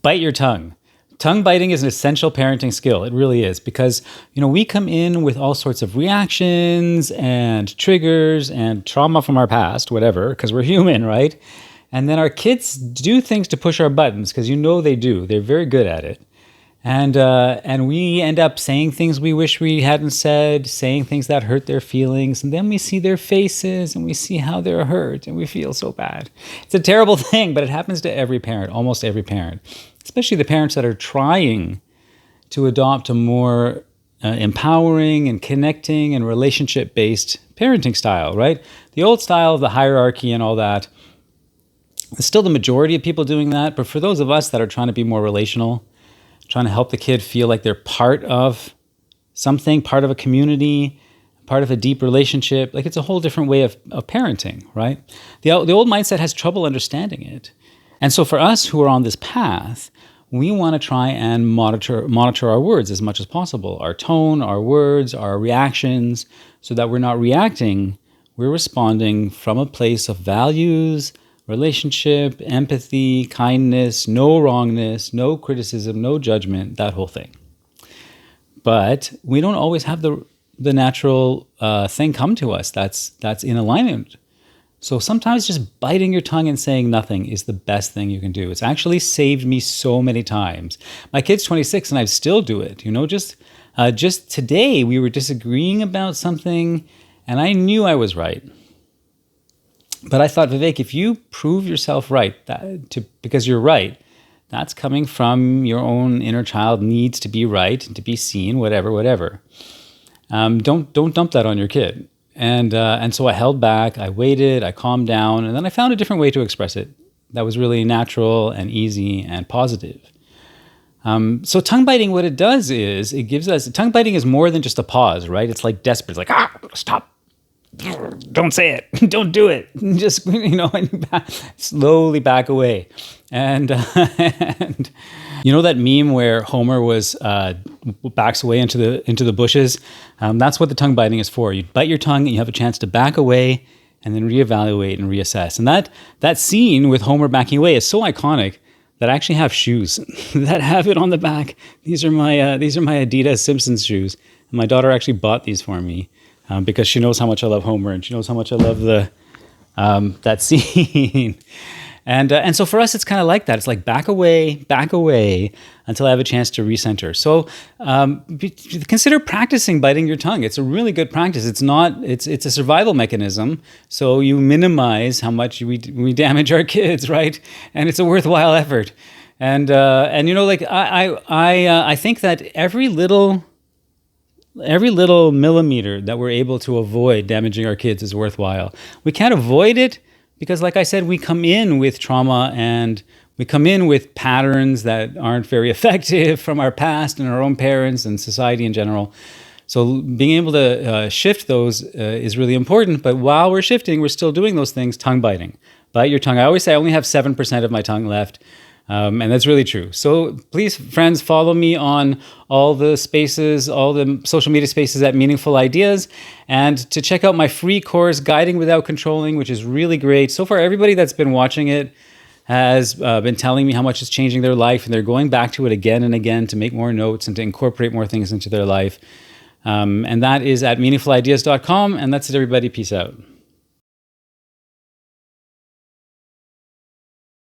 bite your tongue. Tongue biting is an essential parenting skill. It really is, because, we come in with all sorts of reactions and triggers and trauma from our past, whatever, because we're human, right? And then our kids do things to push our buttons, because they do. They're very good at it. And we end up saying things we wish we hadn't said, saying things that hurt their feelings, and then we see their faces and we see how they're hurt and we feel so bad. It's a terrible thing, but it happens to every parent, almost every parent, especially the parents that are trying to adopt a more empowering and connecting and relationship-based parenting style, right? The old style of the hierarchy and all that, there's still the majority of people doing that, but for those of us that are trying to be more relational, trying to help the kid feel like they're part of something, part of a community, part of a deep relationship. Like, it's a whole different way of parenting, right? The old mindset has trouble understanding it. And so for us who are on this path, we want to try and monitor our words as much as possible, our tone, our words, our reactions, so that we're not reacting, we're responding from a place of values, relationship, empathy, kindness, no wrongness, no criticism, no judgment, that whole thing. But we don't always have the natural thing come to us that's in alignment. So sometimes just biting your tongue and saying nothing is the best thing you can do. It's actually saved me so many times. My kid's 26 and I still do it. Just today we were disagreeing about something and I knew I was right. But I thought, Vivek, if you prove yourself right, because you're right, that's coming from your own inner child needs to be right and to be seen, whatever. Don't dump that on your kid. And so I held back, I waited, I calmed down, and then I found a different way to express it that was really natural and easy and positive. So tongue biting, what it does is it gives us, tongue biting is more than just a pause, right? It's like desperate. It's like, stop. Don't say it. Don't do it. Just, slowly back away. And that meme where Homer backs away into the bushes? That's what the tongue biting is for. You bite your tongue and you have a chance to back away and then reevaluate and reassess. And that scene with Homer backing away is so iconic that I actually have shoes that have it on the back. These are my Adidas Simpsons shoes. And my daughter actually bought these for me. Because she knows how much I love Homer and she knows how much I love that scene. And so for us, it's kind of like that. It's like back away until I have a chance to recenter. So consider practicing biting your tongue. It's a really good practice. It's a survival mechanism. So you minimize how much we damage our kids, right? And it's a worthwhile effort. I think that every little millimeter that we're able to avoid damaging our kids is worthwhile. We can't avoid it because, like I said, we come in with trauma and we come in with patterns that aren't very effective from our past and our own parents and society in general. So being able to shift those is really important. But while we're shifting, we're still doing those things. Tongue biting. Bite your tongue. I always say I only have 7% of my tongue left. And that's really true. So please, friends, follow me on all the spaces, all the social media spaces at Meaningful Ideas, and to check out my free course, Guiding Without Controlling, which is really great. So far, everybody that's been watching it has been telling me how much it's changing their life, and they're going back to it again and again to make more notes and to incorporate more things into their life. And that is at meaningfulideas.com, and that's it, everybody. Peace out.